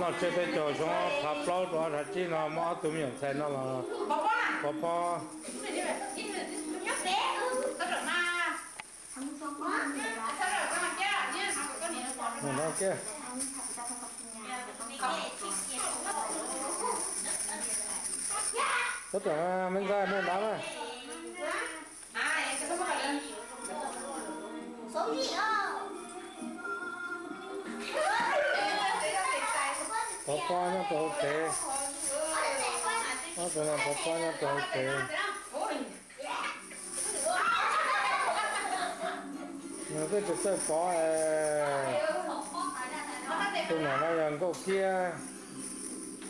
nó chơi tới chỗ chúng tháp lâu đó thật chứ nó mà tụi mình thấy nó là bò bò nó kia tất cả mình ra mình đá mà số gì bò bò nó tổ chế nó cũng là bò bò nó tổ chế nó cái chỗ chơi bò tôi nói là rằng câu kia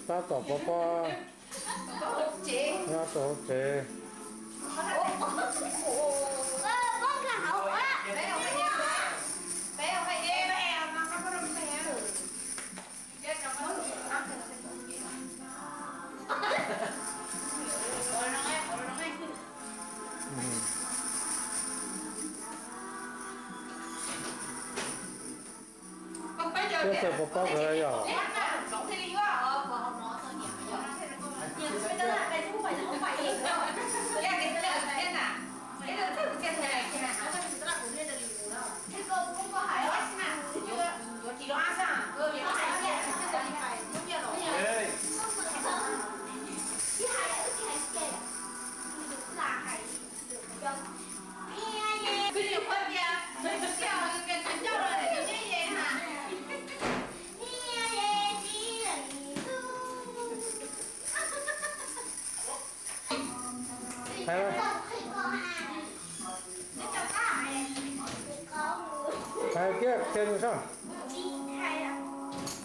ta tổ bò bò nó tổ chế cái chơi bò bò rồi à chỉ lo ăn sao? Vì nó hay kia, chứ còn phải không biết rồi. Chứ hay kia. Được là hay được cho. Bây giờ phân kia, mình kêu cái chân châu rồi để như vậy hả? hay không hay kia trên sao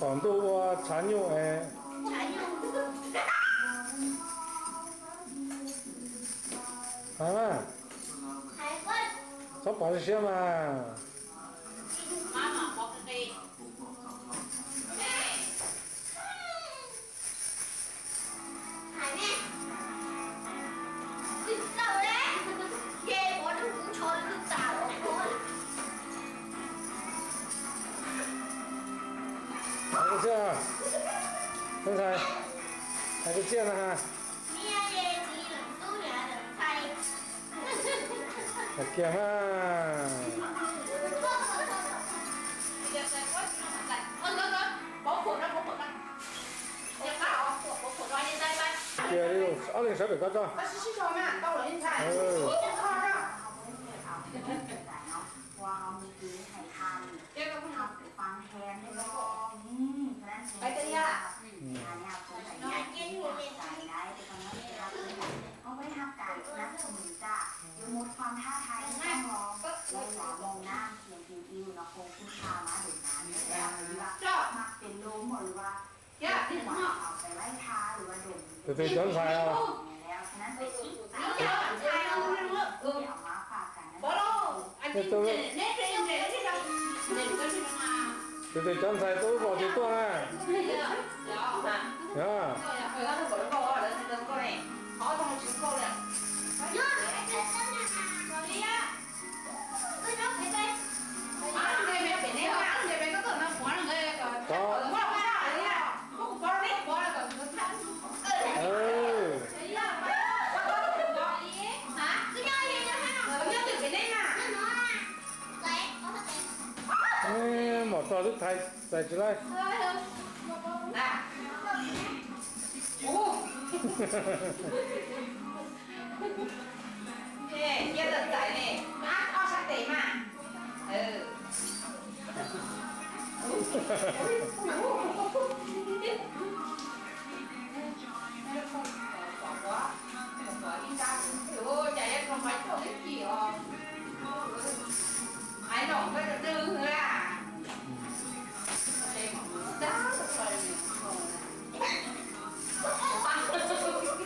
còn tôi chán nhung ấy hay mà sắp bỏ đi xem mà thấy chưa không thầy thấy cái chiên này ha thật kia ha kia đi luôn ở đây sẽ bị có choไปกันเนี่ยเอาไว้ทำการนับสมุนจ้าเดี๋ยวหมดความท้าทายต้องรอลงหลามองหน้าเขียนผิวอิวนะโคงคุณชามาดูน้ำแล้วหรือว่ามักเป็นลมหรือว่าที่หัวเอาไปไล่ทาหรือว่าดม từ từ chọn phải không แล้วฉะนั้นไปคิดตามที่เอามาฝากกันนะ từ từ chọn phải tôi bỏ thì tôi à nhá một trò rất hay giải trí đây kia đợt giải này ác o sắc tế mà ôi chạy em không phải không biết gì không ai nổng cái tư nữa à đó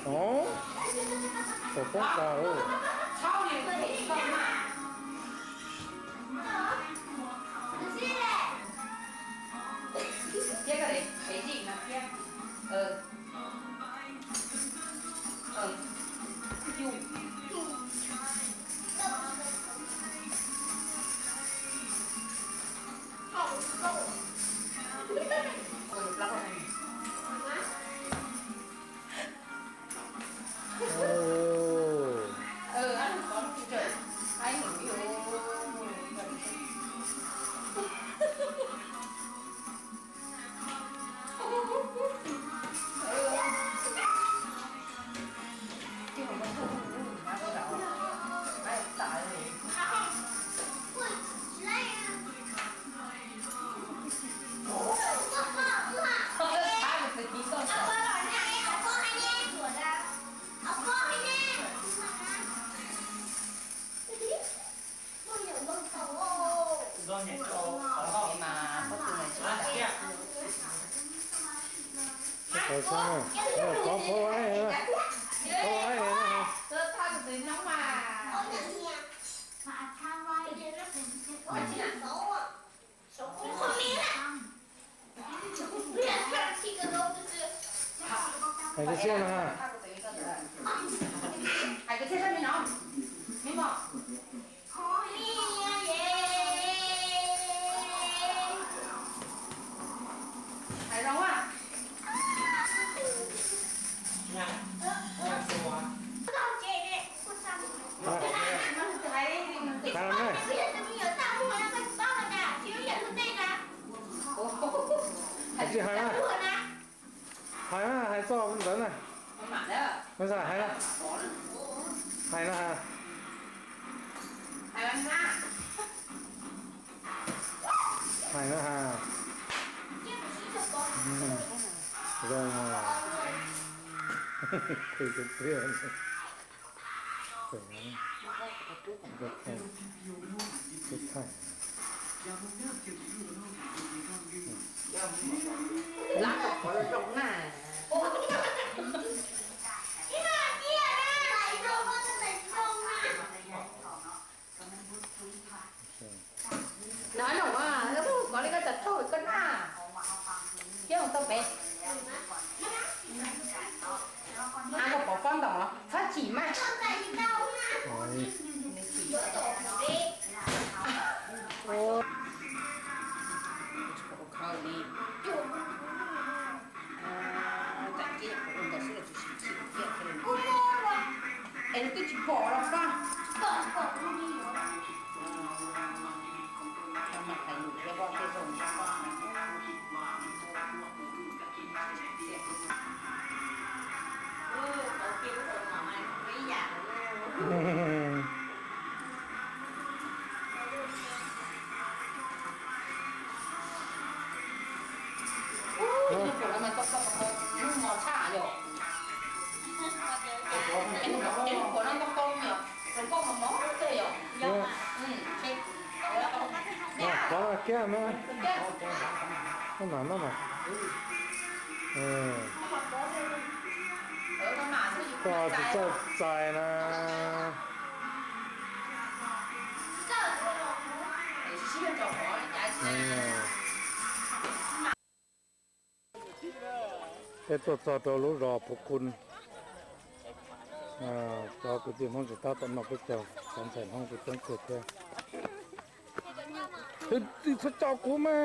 ồ tổ quốc đâu sau này tôi thấy con mà kia cái đấy cái gì mà kia dùng không mà có từ ngày trước Tại sao có ai nữa? Có ai nữa hả? Tôi thân từ nó mà. มาอัดข้างไว้เป็นเจ็ด Ôi chị là xấu à. Xấu cũng không biết à. Biết là khi cái đâu tôi chưa. Hay cái xe hả? ai cái chết ra mình không mình bỏ Thôi về. phải không à Tao chê nè. Con sao? thấy Làm đây. Bây giờ tôi nhớ tao không phải là tao là nè. Chứ giờ tôi tên nè. Cái gì hay Tao á? buồn nè. Hay á, hay to cũng lớn này. con mặt đó Nó sao hay á? Hay nó hả? hay lắm ra Hay nó hả? Chứ mà chỉ cho con. Rồi mà. Thì cái kia. Cái thằng. lắc có trống à Cái này kia nè. Lại rồi con sẽ thành công nè. nói đâu à nó có cái tật thôi cân à chứ không tao bé ai có bỏ con đó phát chỉ mà Con tại vì tao nè. Rồi. ô khơi đi tại kia cũng có sự là chỉ kia cái Cô mua rồi. em cứ chỉ bỏ là con Cậu đi rồi. mặt phải nhủ cái con cái dùng cho con cậu kêu rồi mà mày mấy dạng nhưng mà mày có nhưng mà chả được em của nó có công nhỉ rồi con mà món nó tươi rồi Dạ. chết Có là kia mà. Nó nằm nó mà. Ừ. ở con mà sao Có chịu thì chạy nè. để xíu cho họ chạy Cáiตัวรู้รอพวกคุณจอกุฏิห้องสุดท้ายตอนนอกไปเจ้าการใส่ห้องไปต้องเกิดแค่เฮ้ยที่เจ้ากูมา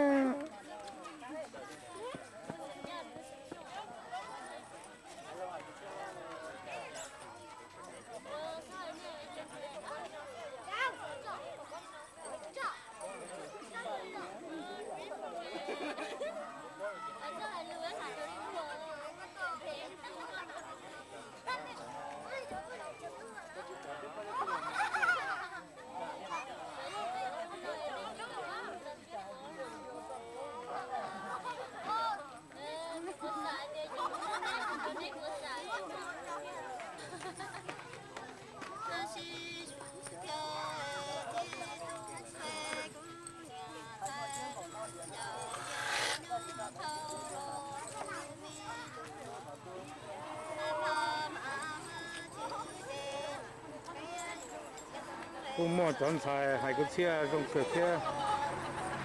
กูหมอจอนชายให้กูเชื่อตรงเกิดแค่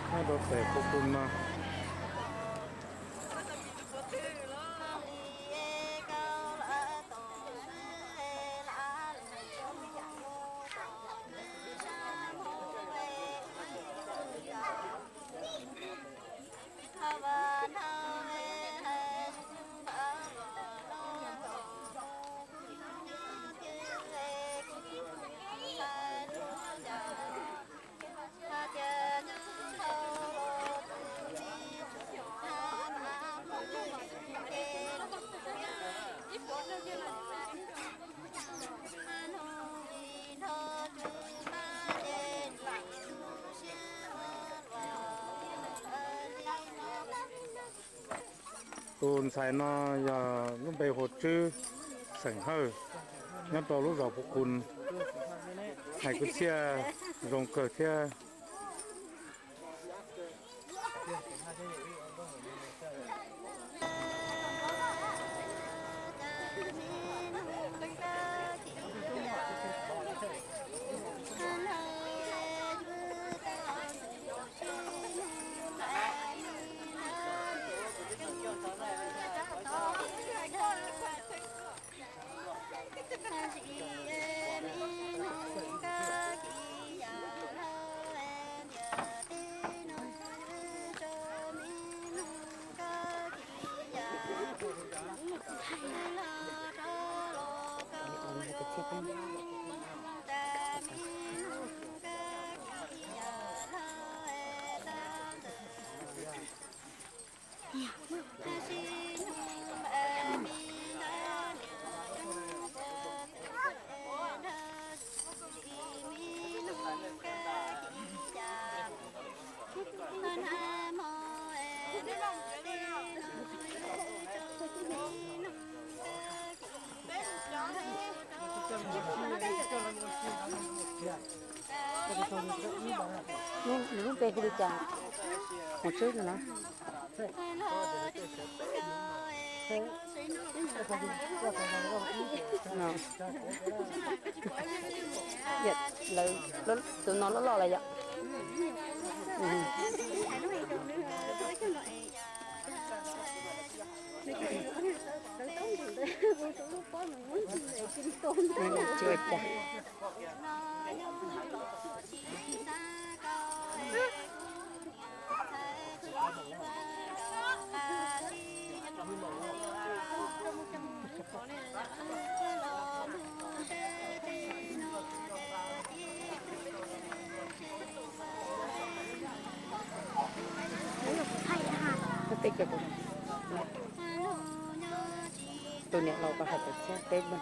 ให้เราแต่พวกคุณมาตูนใส่นออย่าลุ่มไปหดชื่อแสงเฮ้องั้นตัวรู้รอพวกคุณให้กูเชื่อตรงเกิดแค่ chết không lúc về cái đi chợ một chút nữa nó dạ lấy nó tụi nó lo lại vậy chưa chả nó tích cực tụi nàyเราก็หัดจะแช่เต้นมัน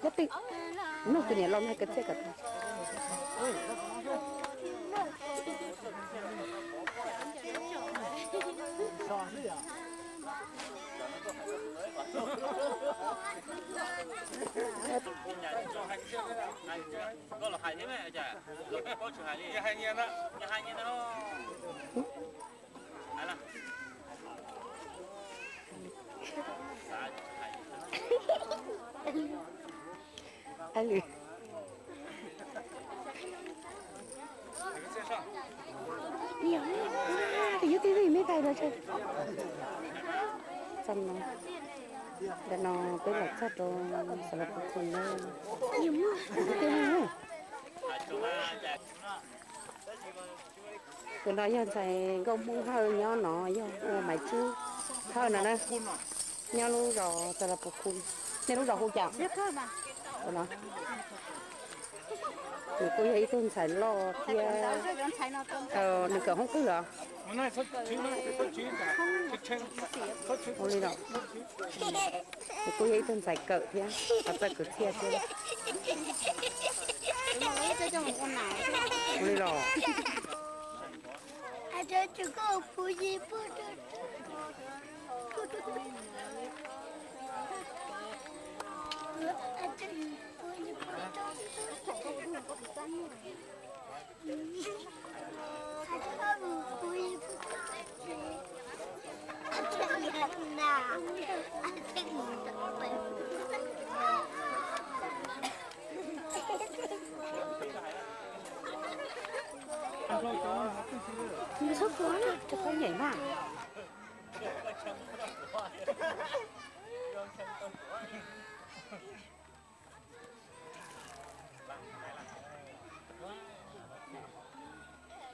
ก็ตินู่นตัวเนี้ยเราไม่ให้กระเจี๊ยบกันcó là hai nhé mẹ chả rồi có chừng hai nhé hai nhé đó hai nhé nó hai là anh lì nhiều thì như thế gì mấy cái đó chứ xong nó để nó tới lọc sát rồi sẽ là một phần nữa nhiều mưa cái này cái đó giờ xài gông bung hơi nhau nó giờ mày chứ hơi nào đây nhau luôn rồi sẽ là một phần nên lúc đầu không chạm biết thôi mà đó thì tôi thấy tôi phải lo kia mình cỡ không cứ rồi không đi đâu thì tôi thấy tôi phải cỡ thế và tôi cứ chia thế không đi đâu ada juga puji puji nó sốt quá đó, cho con nhảy vào.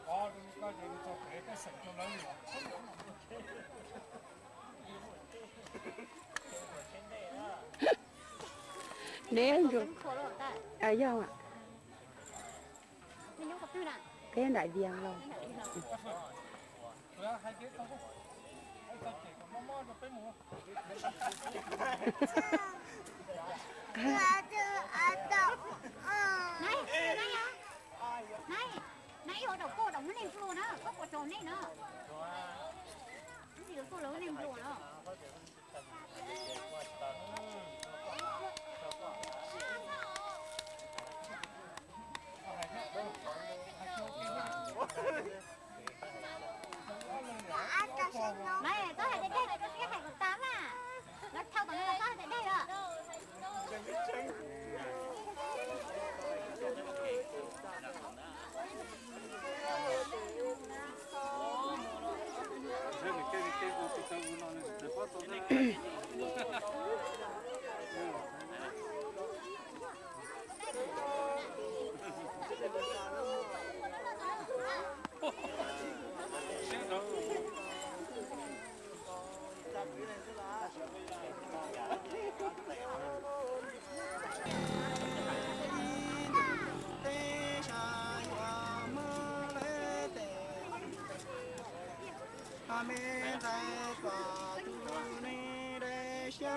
có có gì cho cái sạch nó lớn rồi Đến rồi. À do ạ. Cái đại viên rồi. hai cái không có cái chỉ có mò nó phải mua nãy ở đầu cô đồng nó nem luôn đó, có quả tròn này nữa. Cái gì đó cô lớn nem luôn đó. Này, có thể đến đây, cái hàng của 8 à. Nó theo tao là có thể đến đây rồi. Cho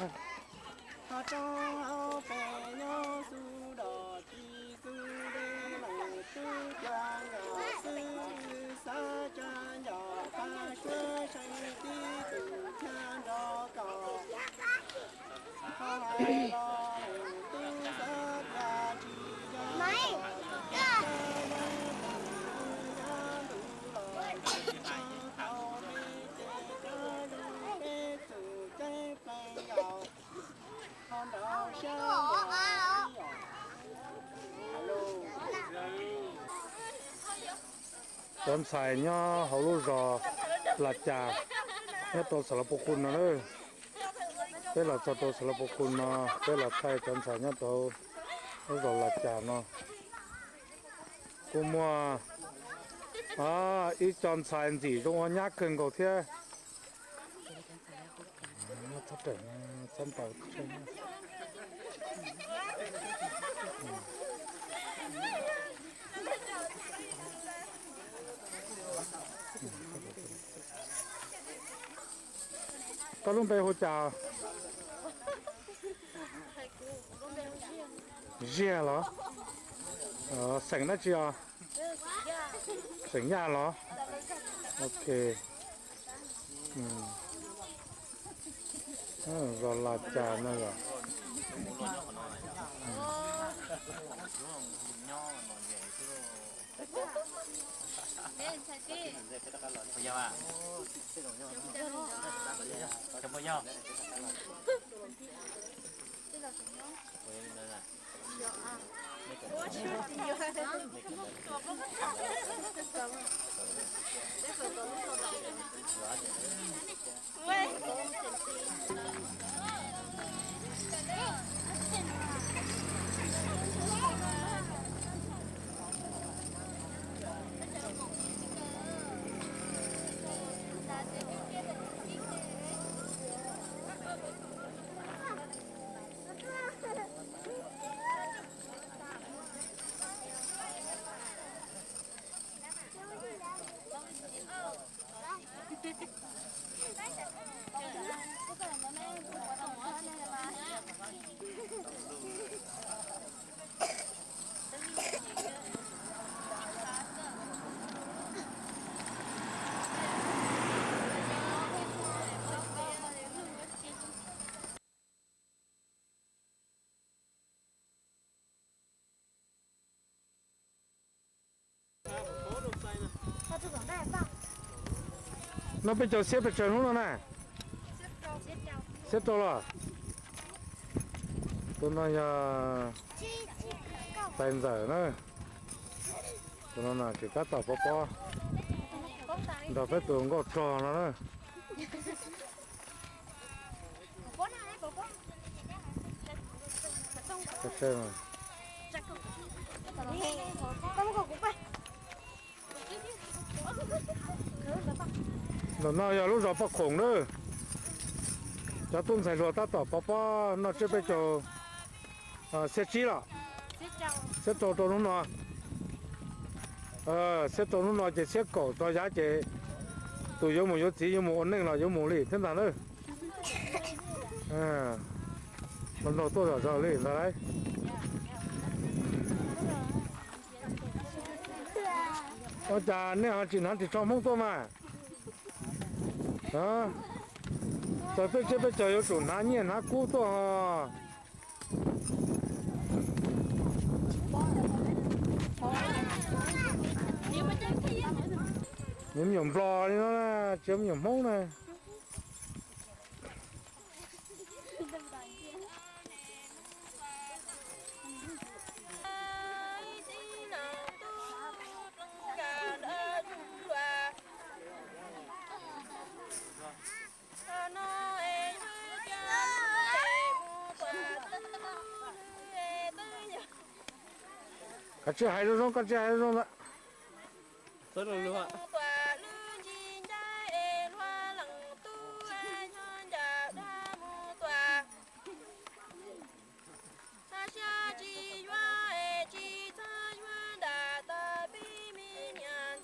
看。他正好白鸟苏到地苏的来苏江呀，是沙江呀，他说山的都看到高，他来了都沙呀去呀。Tôm xài nhá hậu lúa rò là trà nhá tô sả bột cùn nó nữa đây là cho tô sả bột cùn nó đây là thay tôm xài nhá tô rò là trà nó cũng mua ít tôm xài gì trong nhá cần cầu thế nó thắt chặt chân tàu có lúc đây hỗ trợ riêng đó sành nó chưa sành nhà đó ok rồi là trà nữa rồi bây giờ à chấm với nhau nó bây giờ xếp được trường luôn nè xếp trâu rồi tôi nói tiền giờ nữa tôi nói là chỉ cắt tàu po đào phải tưởng có trò nó nữa cái xe này nó giờ lúc rồi bắt khủng nữa cho tôi xài rồi ta tỏ po nó chưa bây giờ xe chi rồi xe trâu trâu nó xe trâu nó chỉ xe cổ cho giá trị tụi giống một giống chỉ giống một ổn định là giống một lì thế nào nữa nó tôi rồi lì ra đấy chả nè chỉ nói thì trong mông tôi mà đó rồi bây giờ有种拿捏拿骨头哈nhầm nhầm bò đi nó nè chấm nhầm mông này cắt chia hai đôi cắt chia hai đôi đó tới rồi luôn ạ Hãy subscribe cho kênh Ghiền Mì Gõ để không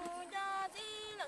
bỏ lỡ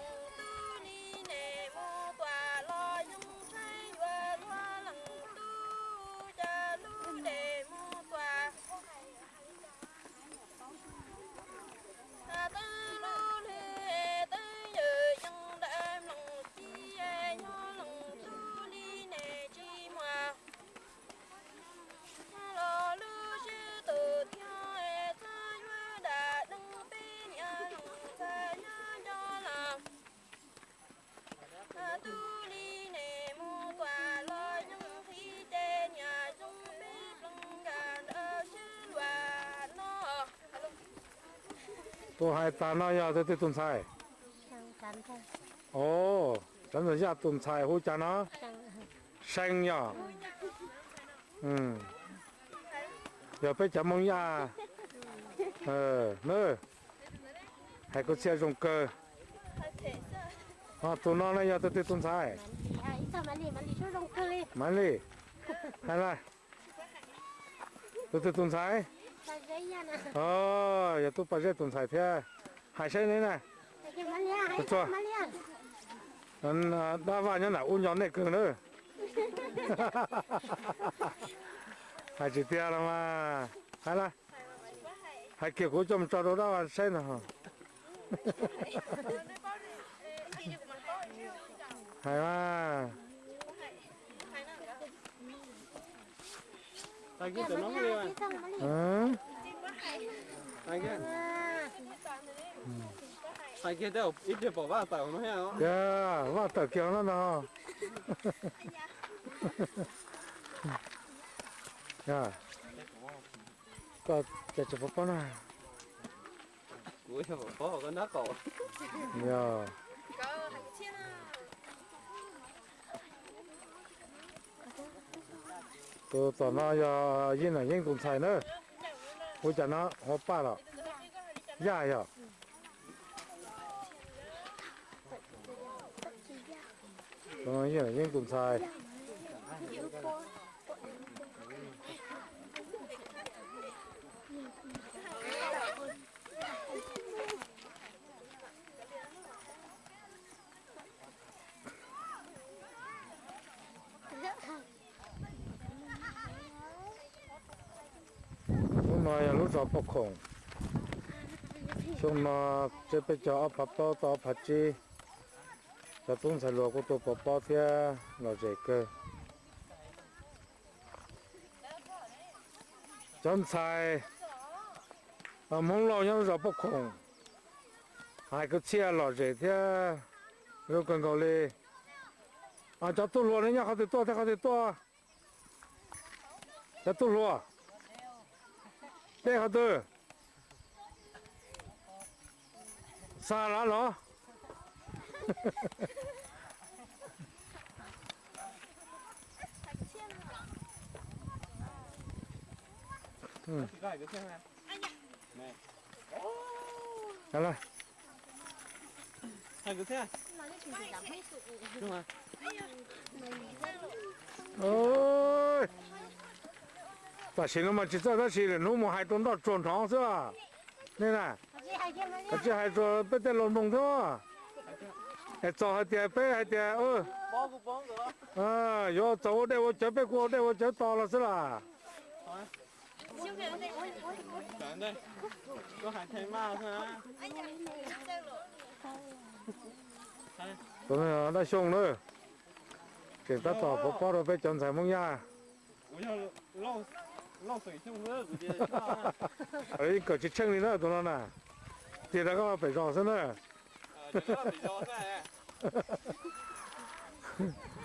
ตัวhai ta nó ya tới tuần sai ồ chẳng là ya tuần sai hú cha nó xanh nhở giờ phải chấm mông ya nữa hay có xe dùng cơ tụi nó ya tới tuần sai mà đi hay là tới tuần sai giờ tôi phải tuần sai thế hải sản này này cho anh đã vào nhà nào uống nhón này cường nữa hải chỉ tiền là mà hay là hải kiểu cũng trong cho đó ăn sen hả hay mà Ai kia tụi nó mới đi ai kia ai kia đâu ít đi bỏ vào tàu nó heo vào tàu kéo nó nó có chạy chụp con này cuối cho bỏ cái nát cổ tôi tao nó giờ yên là yên tụng xài nữa tôi cho nó họ ba rồi ya ya nó yên là yên tụng xài nói là lúc đó bốc khổng chúng nó chỉ biết cho áp to to phát chi cho tung sản lượng của tôi bỏ bỏ thì nó dễ cơ chân sai mong lo nhau rồi bốc khổng hai cái chia nó dễ thì lúc cần cầu đi cho tôi luôn đấy nhá không thể to cho tôi luôn đây họ tư xa lắm nó Đó là hai cái thế đúng không ôi ta xin nó mà chỉ cho ta xin nó một hai tuần đó trốn thắng chưa nên là cái chỉ hai cho bây giờ lồng đồng thôiให้จอให้เตียเป้ให้เตียbó cũng bó nữa 有走的我这边过的我就到了是啦转đây có hải thay ma thôi á tụi nó đã xong nữa thì ta tỏ bỏ bỏ rồi phải chọn giải mông nha lâu lâu水chung nữa ấy cỡ chỉ chân đi nữa tụi nó nè thì đã có phải rõ nữa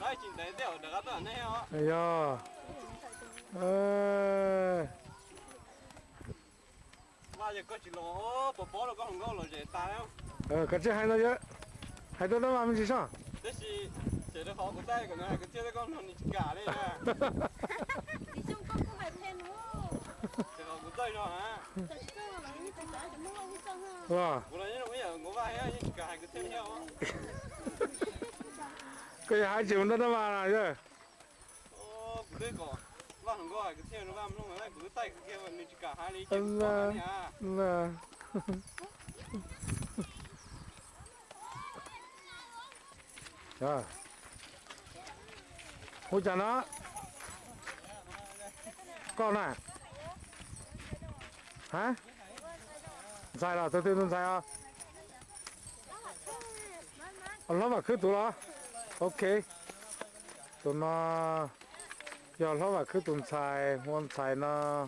nói chuyện đấy đều được các bạn đấy hả? Ây da, bây giờ có chỉ lo bỏ được có không có lo gì ta đâu? cái chiếc hai nó chứ, hai đứa nó làm gì sao? Thế thì chỉ được họ có tay của nó, cái chiếc con nó đi cả đấy nè. Thì trong con không phải thêm đúng không? Chỉ họ có tay rồi hả? Thật sự là như cái giá của mua cái xong ha. Wow. Bữa nay nó bây giờ ngủ vai á, nhưng cả hai cái thêm nhau. Cái hai chiều nó mà chứ. Bữa đây có, vâng không có cái thêm nó vào lúc này bữa tay cái kia mình chỉ cả hai ly chim con này à. Hú chả nó con này hả sai là tôi tin sai à nó mà cứ tụi nó ok tụi nó giờ nó mà cứ tụi sai ngon sai nó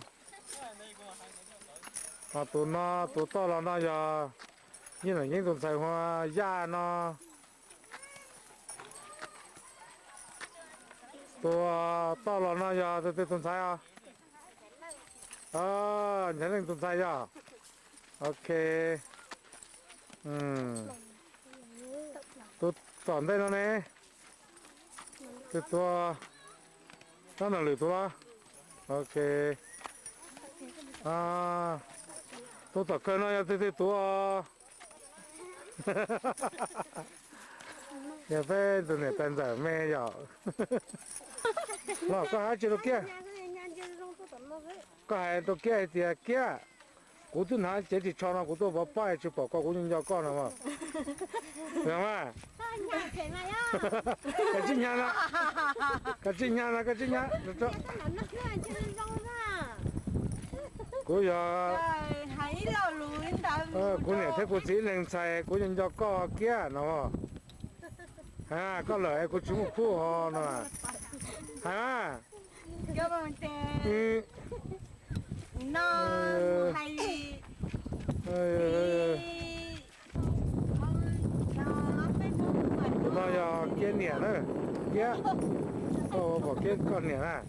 tụi nó tụi to là nó giờ như là những tụi sai hoa da nó tụi to là nó giờ tụi sai à nhớ đến tụi sai à ok tôi chọn đây nó nè tôi nó là lửa tôi ok tôi tập cơn nó tôi nhà phê tụi này tên giải mê giờ nó có hai chiếc kia có hai tôi kia thì kia cú tôi nói chỉ cho nó cú tôi bỏ bay chứ bỏ qua cú nhân cho con nào mà hiểu không cái gì nhá nó cái gì nhá được chưa cú giờ cú này thấy cú chỉ lên xài cú nhân cho con kia nào có lời cú chúng một khu họ nè nó hay nó giờ kia nhẹ nữa kia bỏ kia con nhẹ à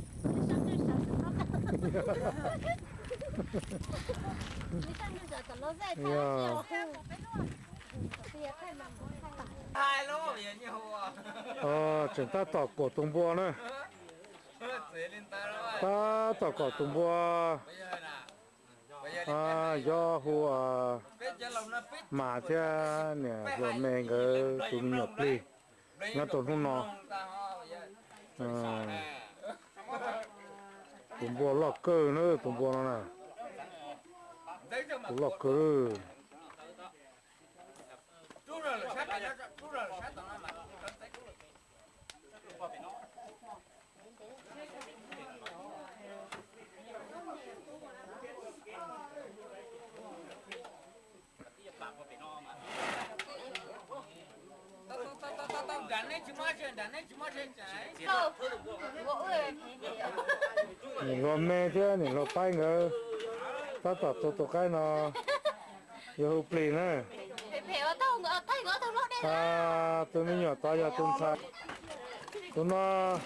hai lô vậy nhiều chúng ta tỏ cổ tung bùa nữa ta tỏ cổ tung bùa do hùa mà thế nè rồi mình ở tụi mình nhập đi nó tụi không nó tụi bùa lọt cơ nữa tụi bùa nó nè tụi lọt cơ nhìn lo mê thế nhìn lo tay ngờ ta tập tụi cái nó yêu plei nữa tôi mới nhỏ to giờ tôi sai tôi nó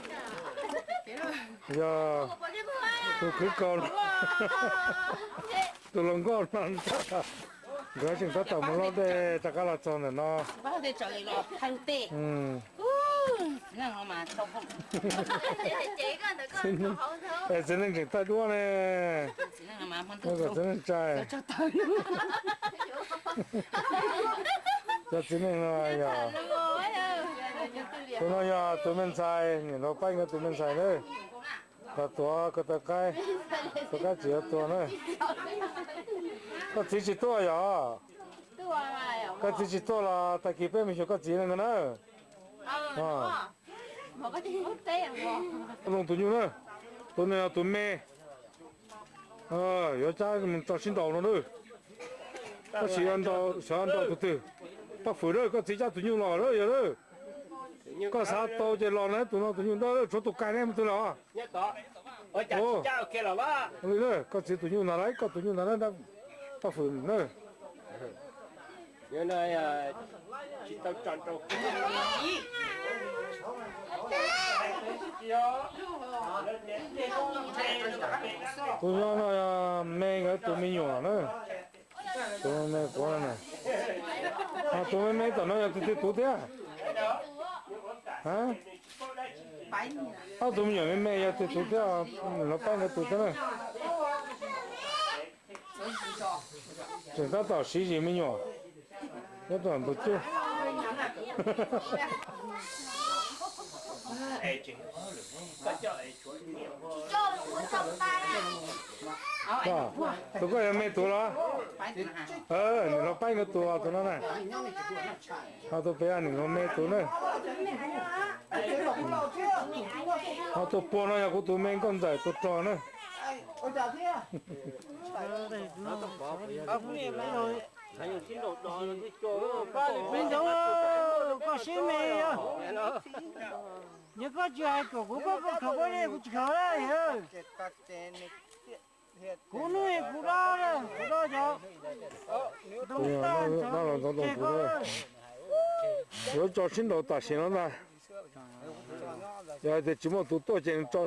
giờ tôi cứ con tôi lòng con ăn cái chuyện ta tập một lót để ta cái là tròn này nó bao giờ chọn là thằng tệ mà không không xin nên cái tay đua này nó có xin nên trai cho xin nên là giờ tôi nói giờ tụi mình xài nhìn nó bay cái tụi mình xài đấy cái tua cái cái chỉ tua nữa cái chỉ tua giờ cái chỉ tua là tại kia bên mình có cái gì nữa một cái gì hút té弄tụi nhau nữa tụi này tụi mẹ giờ cha mình cho xin đầu nó nữa có chỉ ăn đầu từ từ bác phụ đó có chỉ cho tụi nhau lò đó giờ đó có sao tao chỉ lò này tụi nhau đó cho tụi cái này mà tụi nó nhất đó ở chả chả kia là ba rồi đó có chỉ tụi nhau nào đấy có tụi nhau nào đấy đang bác phụ nữa như này chỉ tao chọn tao tụi nó mẹ cái tụi mình nhỏ nữa tụi mẹ quá này tụi mẹ tụi nó tụi thế hả tụi mình nhỏ mẹ tụi thế nó bay cái tụi thế này chúng ta tạo sĩ gì mình nhỏ nó toàn bự chứ tụi có em mẹ tụi nó nó bay cái tụi nó này tụi bé anh nó mẹ tụi này tụi bò nó cũng tụi mình con dài tụi tròn nữa bên đó có xe mê á, nhớ có chơi của cũng có khẩu đây cũng khẩu đấy hả? Cũng nuôi cũng đó cho. nó là nó đó rồi cho xin đầu ta xin nó này giờ thì chỉ một tụi tôi chỉ cho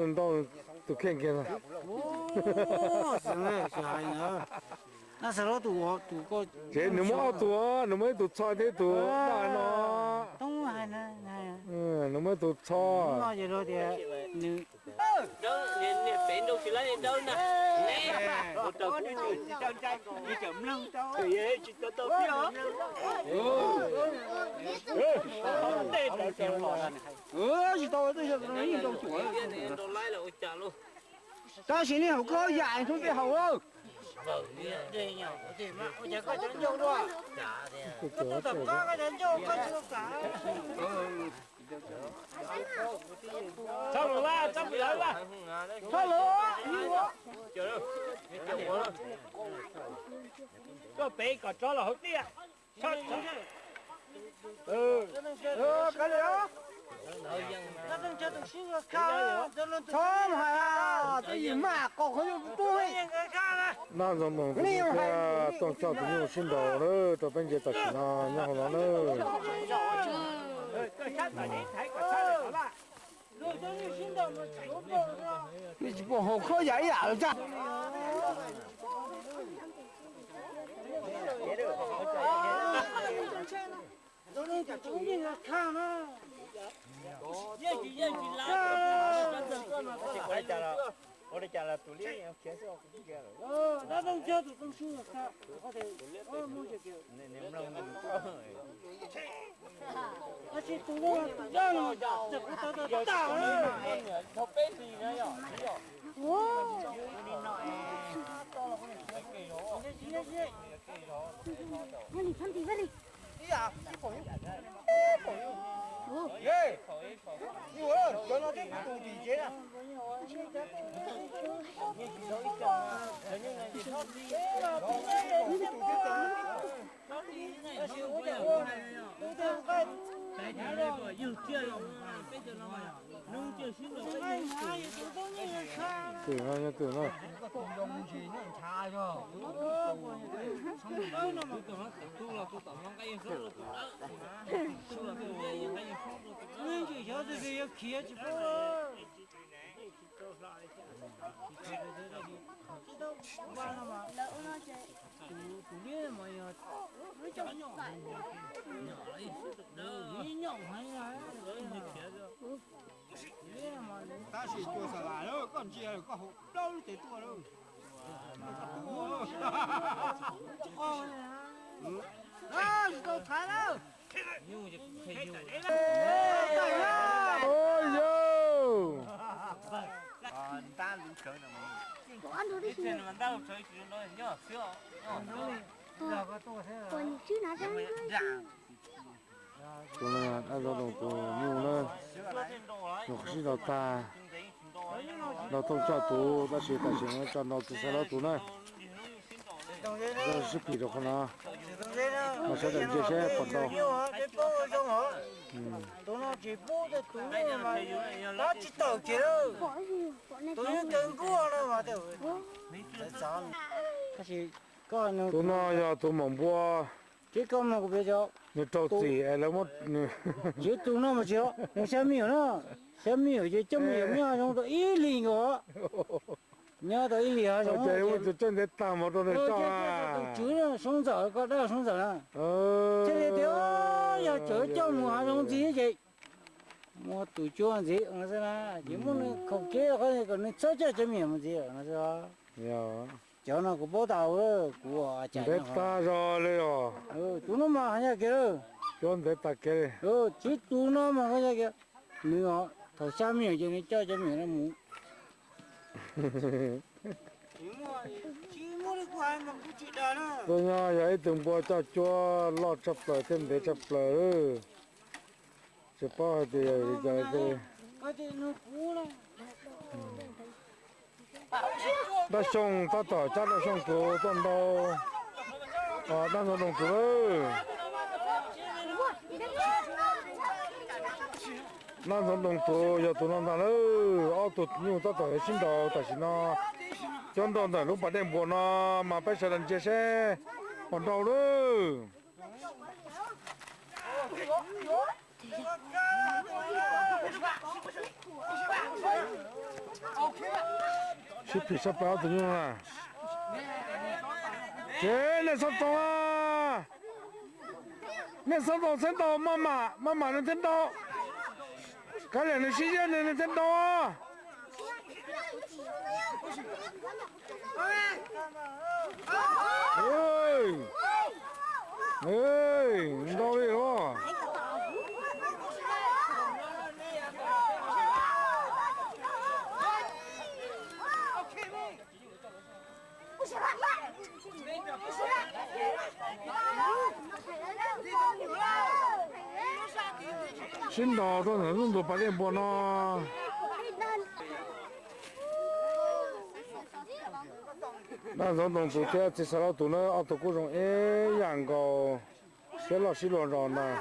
tụi khen kia thôi Ồ, sao này nữa? 那时候赌过。这你们好多，你们都差的多，那喏。东海呢？你们都差。那就说的你。你变到起来你đâu nè. Nè, một tờ cũ trong tranh đi chậm lưng đâu. Thì ấy chỉ tờ tờ kia hả? Đây tờ tờ lò này. Chỉ tao đây là nó đi đâu chuột. Đồ lái là ôi chà luôn. Ta xin đi học cơ dài không biết học không? Đây nhau, thì mà ôi chà Có chân vô đó. Tôi tập ba cái chân vô có chưa cả. Sao rồi ba, sao bị lại ba? Sao rồi? Như vậy. Chờ đâu. Có bé có chó là hốt đi à? Sao? Cái này đó. Chóm hả? Cái gì mà còn không tôi.那种东西啊，当家庭用心到了，这边就到去了，然后呢？你不好可以呀，这。看了。我的家了，独立人开始我不干了。那种叫做种树看，我得我摸着个。你们那而且独立让了，这不得大了。头背子应该要。耶！你我叫那这都理解了。对啊，对啊。就晓得这要客气不？完了嘛？独立的嘛要。但是多少万了，刚接了，刚好老得多了。啊，都谈了。哎呦！单独可能吗？安住的是，这们单独可以去弄你要小。我你去哪张？做那那劳动多牛呢，有些老大，老头家多，那些大些家老子才老多呢。这是比的可能，那现在这些碰到，都那直播的多了嘛，那知道去了，都有跟过了嘛都。但是个那都那呀都忙不啊？这个嘛个别叫，你着急哎，那么你，这都那么叫，那下面呢，下面就这么有面用到一零个。你要到一里啊，这我就真的打毛着那张啊。就是送走个那送走了。这里头要这叫么还用这些，我都叫这，我说啦，你们那口给好像个那早就这面么子，我说吧。呀。叫那个报道哦，我讲。别打扰了哟。都那么好像给了。叫你打给。这都那么好像给，没有，头下面就你叫这面的么。tôi nha vậy từng bữa cho lọt chập lại thêm để chập lại chập bao thì giờ thì đã xong ta tỏ chắc đã xong của con đâu đang ở đồng tuổi đang ở đồng tuổi giờ tụi nó đang ở tụt nhiều ta tỏ xin đầu ta xin nó chân đòn này lúc bắt đêm buồn nó mà bây giờ lần chia sẻ còn đâu nữa sắp thì sắp báo tự nhiên à chế này sắp to à này sắp to sen to mama nó sen to cái này nó xí ra này nó sen to ơi ơi đâu đi đó新岛都能都八点半呢。那种东西这至少要读了，都各种羊羔，些老西乱上呢，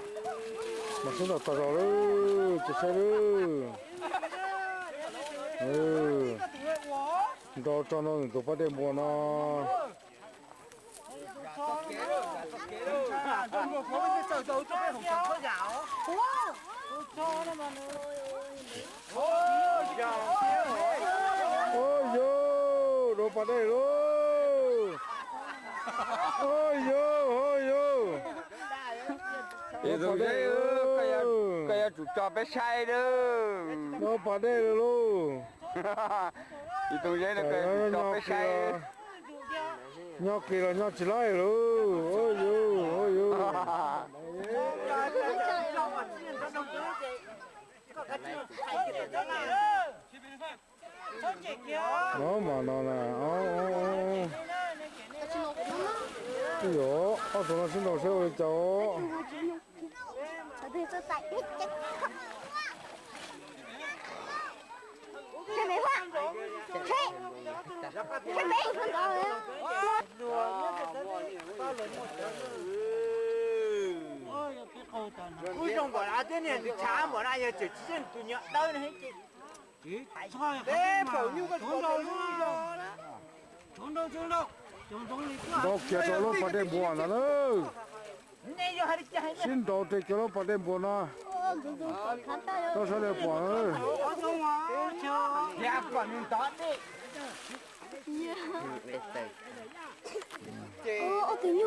那现在打着了，这些了，到长到都八点半呢。哦哟，都八点喽！哦哟，哦哟！这种人个要煮炸白菜的，都八点喽！这种人那个炸白菜。nhóc kia là nhóc chỉ lại rồi, ôi yo, ôi yo. Nó mà nó nè, cái đó, tụi nó xin đồ xe cháu. Thế mấy hoa? Thế mấy con đó rồi. Ui trong bỏ ra thế này thì chả bỏ ra giờ chỉ trên tụi nhợ đâu này chị. Đấy phổ như con trốn đâu Đó kia cho nó phải đem buồn nó nữa. Xin đồ thì cho nó phải đem buồn nó. Đó sẽ đem buồn nữa. Dạ còn mình tốt đi. Tự nhiên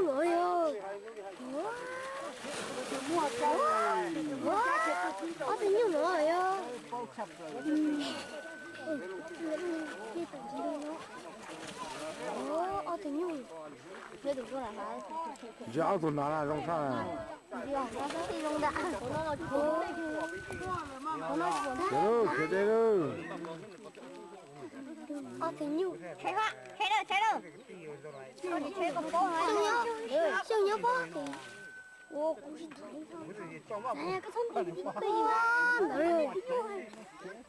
rồi tự nhiên rồi tự nhiên thế được rồi hả? Giáo tụi nó là trong sao này? Cái đó. Tự nhiên thấy quá, thấy đâu? Đi chơi con bố hả? Siêu nhớ bố thì ô cũng chỉ thấy này cái thân thể tự nhiên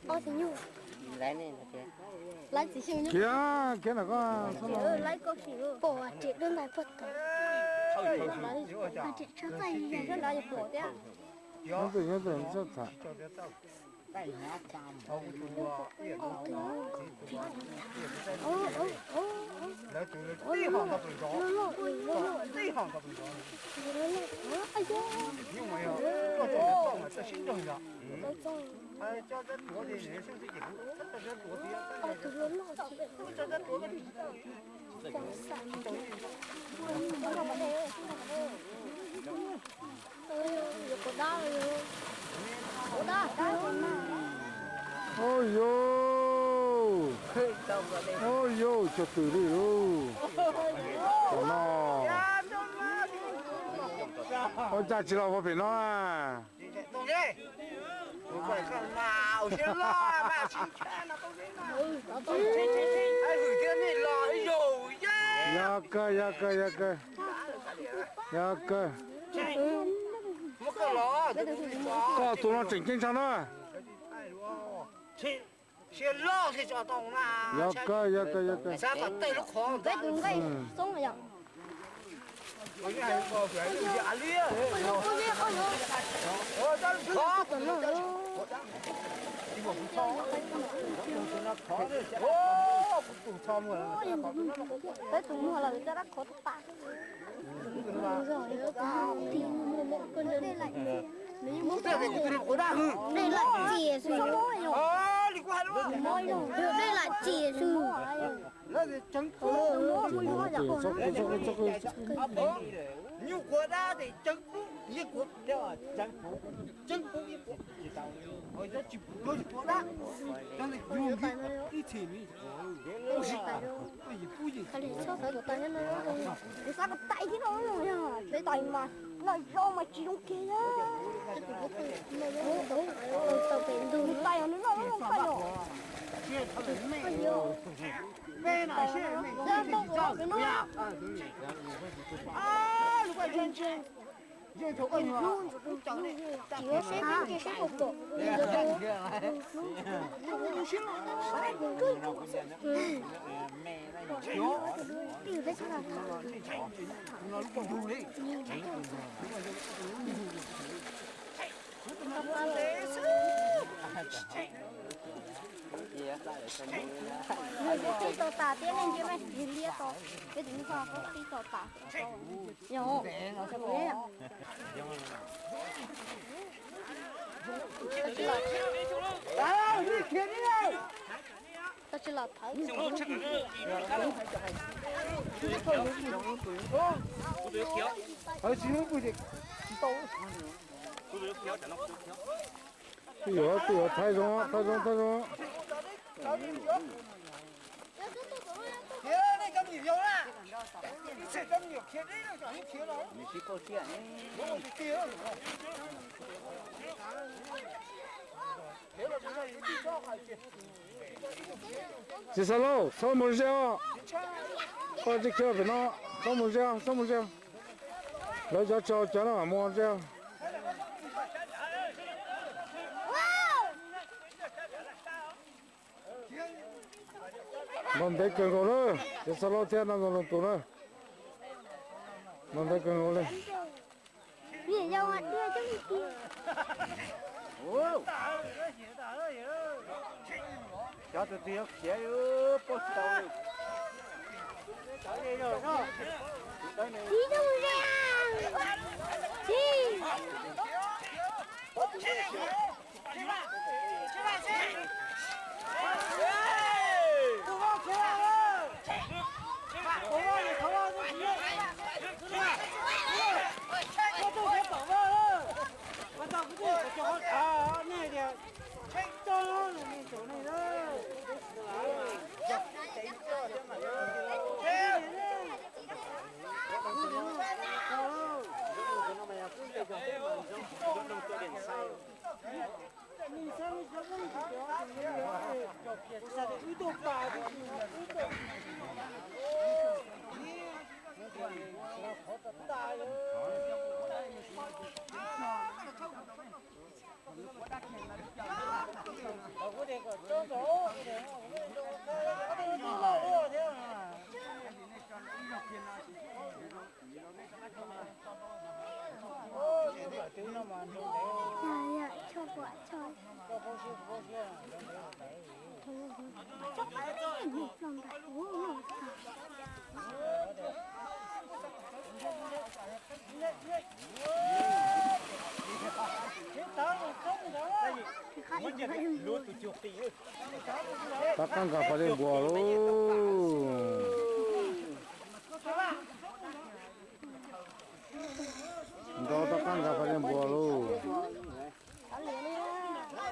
rồi tự nhiên lấy gì siêu nhớ Kia là có lấy có gì bỏ chị đơn này phật lấy chị cho tay cái đó là bỏ đấy nó tự nhiên rất thật. Ôi yo, cho từ đi luôn. Cho nó. Ôi cha chỉ là phải nó à. Nào chứ lo mà xin khen là tôi ai gửi tiền này lo rồi Ya cơ. Mất cái lo. Có tụi nó chỉnh kinh sao đó. Xe lo thì cho tông là. Ya cơ. Sao tao tay nó khó. cái đúng cái xong rồi Cái này có phải cái gì ăn lia. Khó tao nó. cái đúng là người ta đã khó tả rồi thì con đây lại đây là chìa sư đây là chìa sư 那是真苦。nhiều quả đá thì chân cú, nhiều quả đá chân cú nhiều quả, chỉ tao, hồi đó chỉ quả đá, cho nên nhiều cái gì mình, bù gì, bù gì. Cái này sao phải được tay nó, cái sao cái tay thế nó nha, cái tay mà nó do mà chỉ đúng kia đó, tao phải dùng tay nó không phải đâu. Về哪些？啊，如果真真，就头个牛，长得几个谁比谁不多？不行了。你在干啥？那不有嘞。cái tàu tà tiến lên chứ mấy gì lia tàu cái tính sao có cái tàu tà nhiều nó sẽ bế à đi kia đi đây ta chỉ là thấy ở dưới bụi thì tàu Tiểu太重，太重。贴那个米票啦，你吃这米贴这个叫你贴了，你是够贴呢，我是贴了，贴了不是有地上还贴。第三楼，上门香，把这条边上上门香，来叫了么这样。mình thấy cần cầu nữa, để sau đó theo năm rồi tụi nữa, mình thấy cần cầu lên. Nhìn nhau ăn đưa cho mình kia. Cho tụi tiêu chế ư, bớt tàu. Đi đâu ra? Đi. Dạ, cho quả trời. Chắc là một lòng đại của nó. Takkan gak pada buah lo. Kau takkan gak pada buah lo.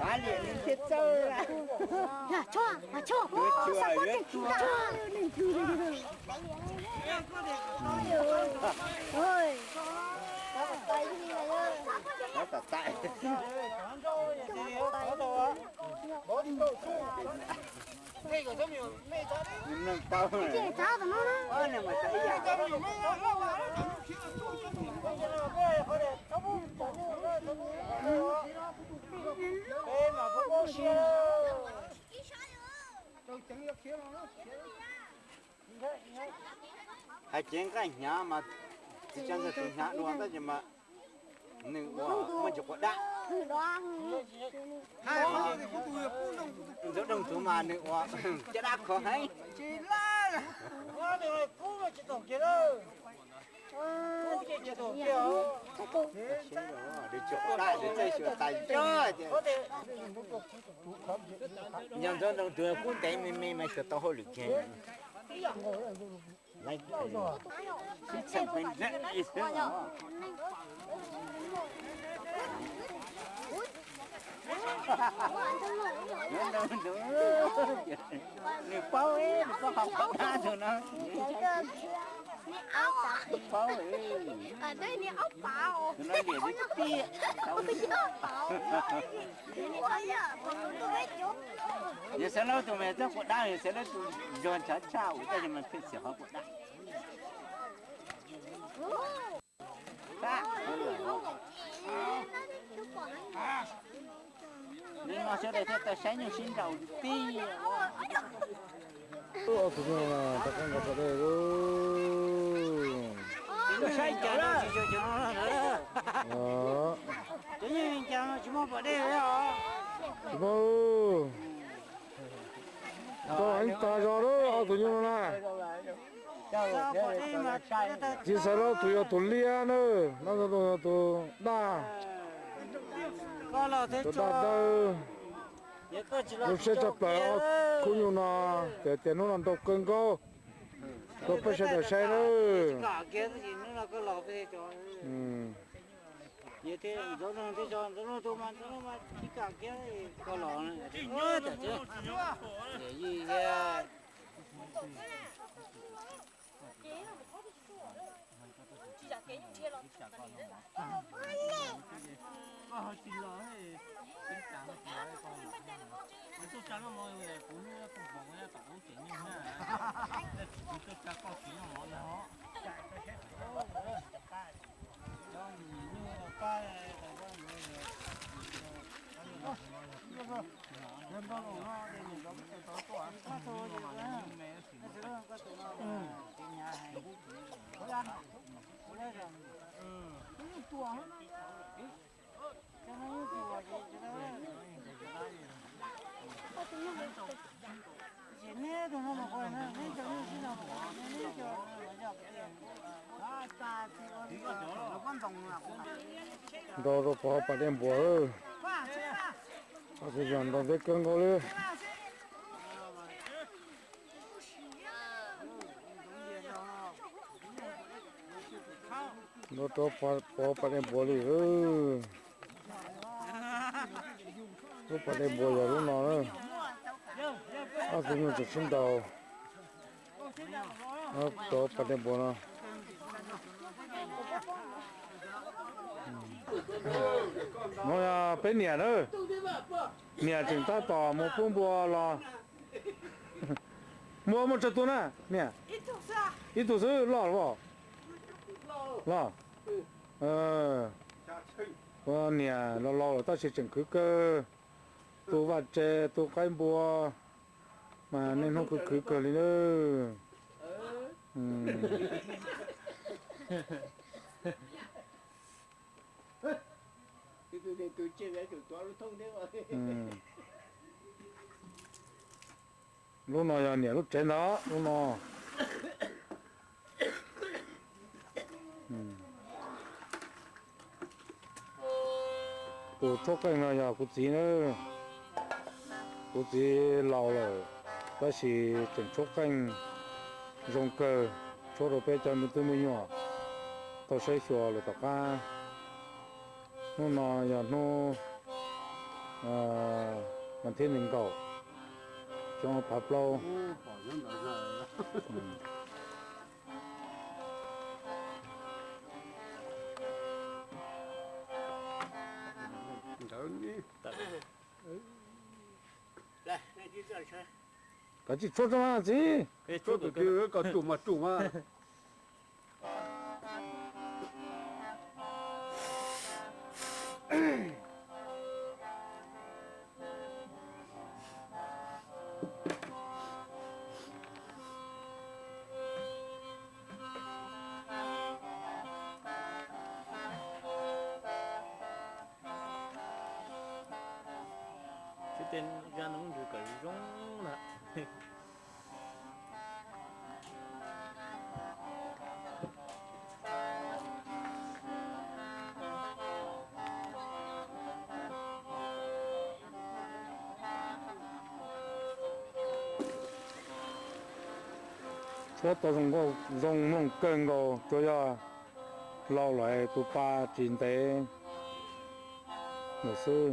Cá liền lên chết chơi à. Dạ, cho. Sao có thể cho lên thư đây. Ôi. Nó có tay gì này ơi. Nó cả tay. Nhưng tao này. Cái cháu của nó đó. Ôi này mà chạy à. Hai chuyện cái nhà mà chỉ chân là từ nhà luôn đó chứ mà nửa mà chụp quả đá hai con thì cũng tụi đồng tụi mà nửa chứ đá khó hay chỉ là quá được cú mà chỉ tổng chỉ đâu cú chỉ tổng kiểu để chụp đá để chơi sửa tay cho nhân dân đồng tụi cũng thấy mình sửa tao hơi lực khen 来，是成分的意思啊。你包诶，你不好包他着呢。你熬啊？包诶。啊，对，你熬饱。那脸就瘪。我不要饱。我呀，我都没酒。你生了都没在国大，生了都让他差，我在你们平时好国大。你我晓得他到山上寻找地。哦，不行了，他看看他这个。这晒家了，就了。啊。这人家什么不得了？什么？到俺大家了，不行了。其实了都要多练了，那个都大。都大的。有些这白啊，可用呐，在电脑上都更高，都不晓得晒了。嗯。也得这种这种这种多嘛，一个给个老人，我的这也也。到了8点半了，我是想到这更高了。我到8点半了，我8点半要弄哪了？我是用这新刀，我到8点半了。我呀被撵了，撵正大刀，没蹦波了，没这多呢，撵。一肚子老了不？老。我撵老了，但是整个都把这都干波，嘛那弄个里了，路那要撵路真的，路那。都做干了呀，估计呢，估计老了，但是正做干，用个做了别家们都没用，到学校了到干，弄那呀弄，满天能搞，像爬不了。来，那就这吃。赶紧做什么子？做个搞煮嘛。这让农就更容了。我到时我用弄更个都要捞来都把进的，那是。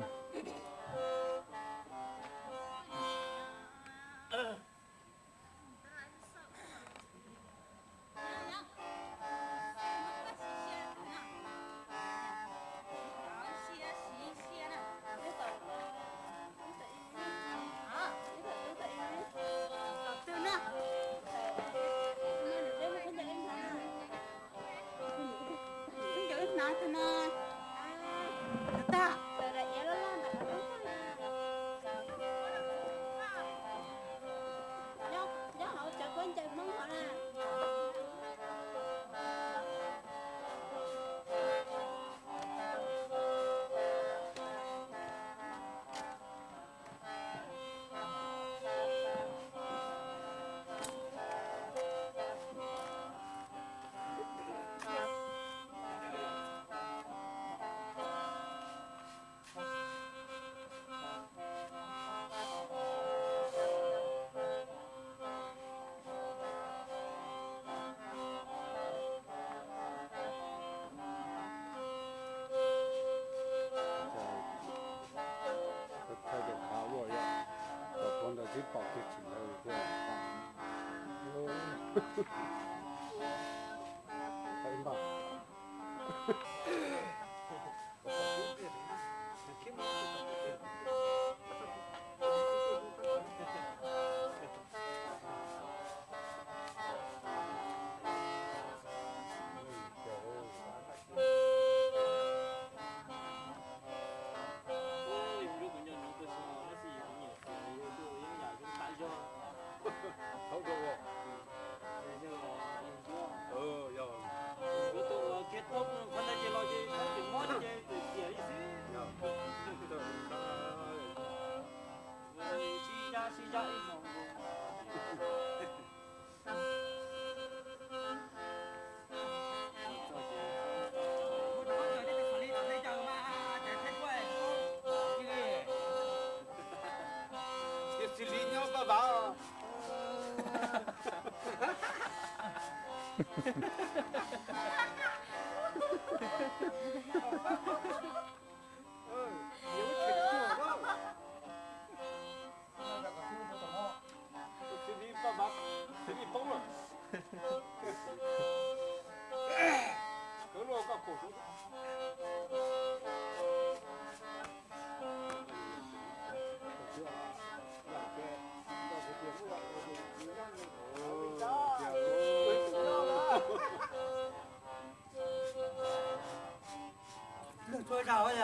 做啥去？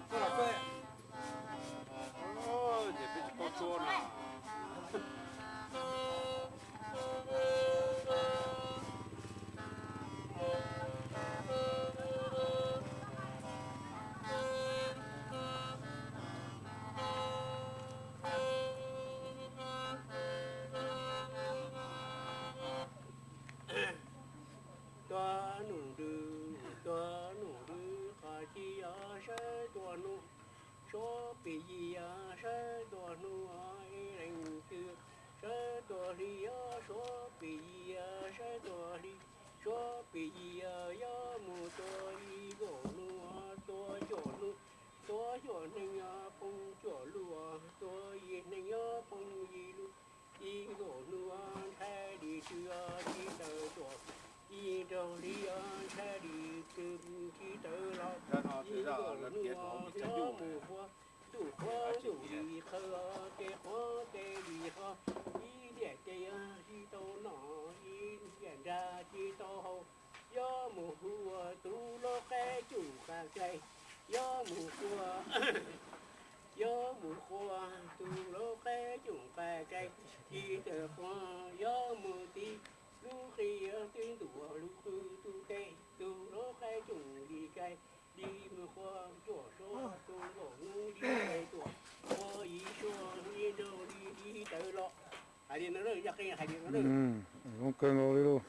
做哪做？哦，你别去搞错了。số bị gì sẽ đua nuôi lên chưa sẽ đua đi số bị gì sẽ đua đi số bị gì gió mùa tôi gỗ lúa tôi chỗ nên bông chỗ lúa tôi nên bông gì lúa đi gỗ lúa thay đi chưa đi tới chỗ đi đâu đi sẽ đi từ khi tới lo đi gỗ lúa gió mùa hoa đủ hoa đủ đi khờ cái hoa cái đi hoa đi để cái đi tàu nọ đi hiện ra đi tàu hậu gió mùa hoa tu lo cái chủ cả cây gió mùa hoa gió mùa hoa tu lo cái chủ cả cây đi từ hoa gió mùa tí lúc khi tiếng tủa lúc tu cây tu lo cái chủ đi cây đi mùa hoa chỗ số tu gỗ nu đi cây tủa hoa ý số đi đâu đi tới lo hai đi nó rồi giặc cái hai đi nó rồi không cần rồi luôn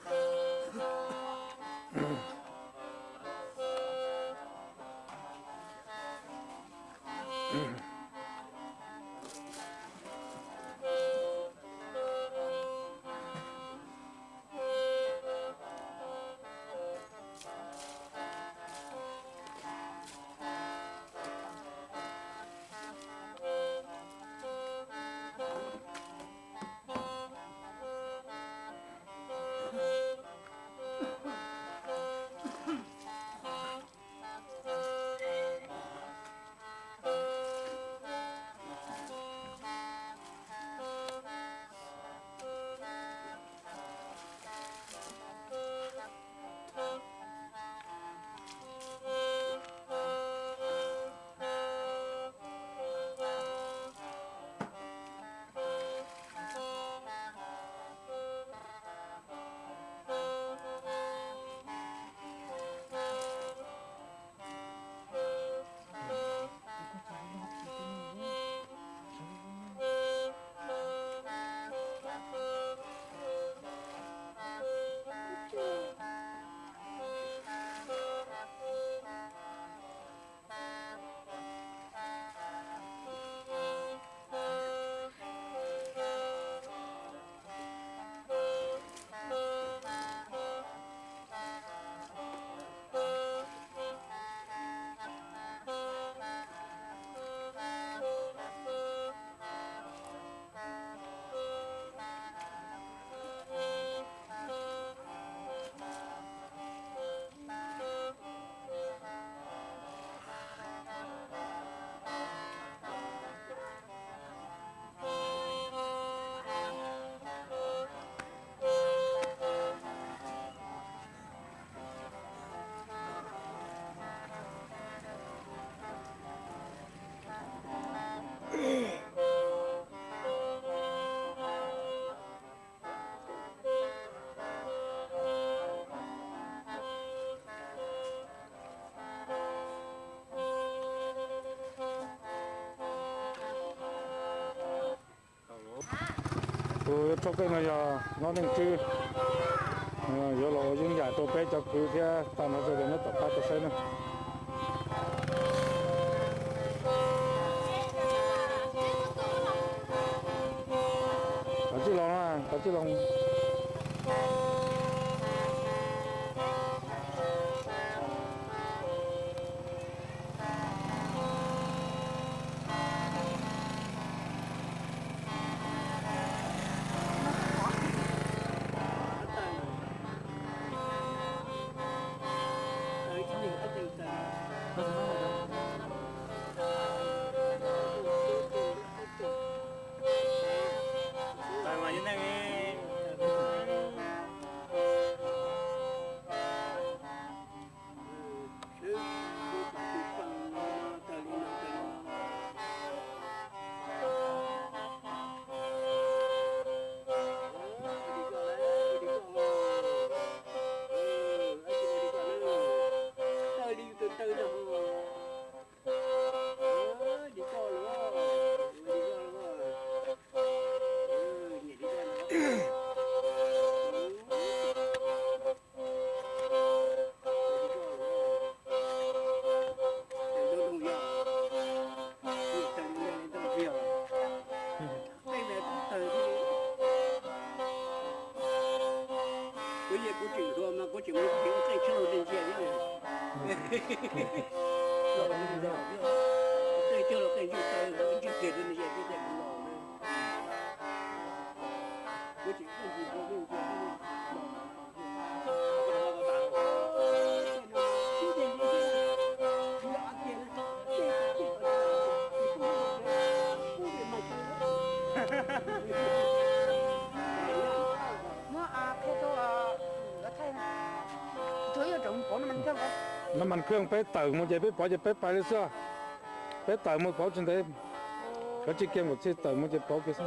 tôi cho cái này nó nên chứ giờ là những nhà tôi bé cho cứ thế ta nó sẽ nó tập ta tôi sẽ nữa có chứ lòng à có chứ lòngน้ำมันเครื่องไปเติมมันจะไปปล่อยจะไปเลยเสื้อไปเติมมันปล่อยจนได้เขาจะเก็บหมดที่เติมมันจะปล่อยไปซะ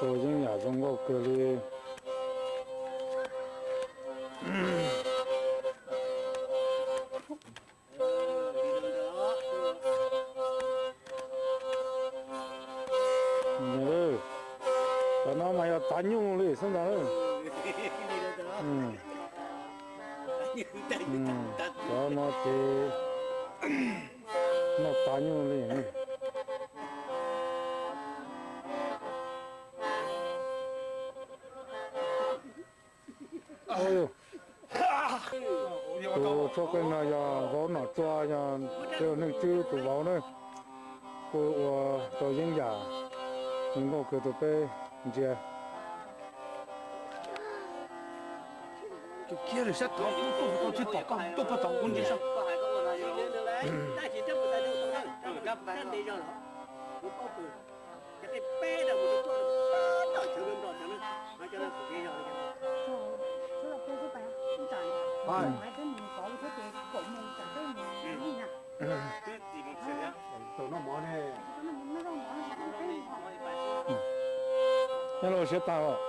ตัวยังอยากส่งก็เกลือเนี่ยตอนนั้นมา要打牛เลย现在ตอนนั้นเจ那打牛เลยตัวชกกันนะยาเขาหนาจ้ายาเดี๋ยวนึงชื่อตัวเขาเนี่ยกูว่าตัวยิ่งใหญ่ยิ่งก็คือตัวเป้เจ้า就接着些搞，都去打杠，都不打工地上。那老些大了。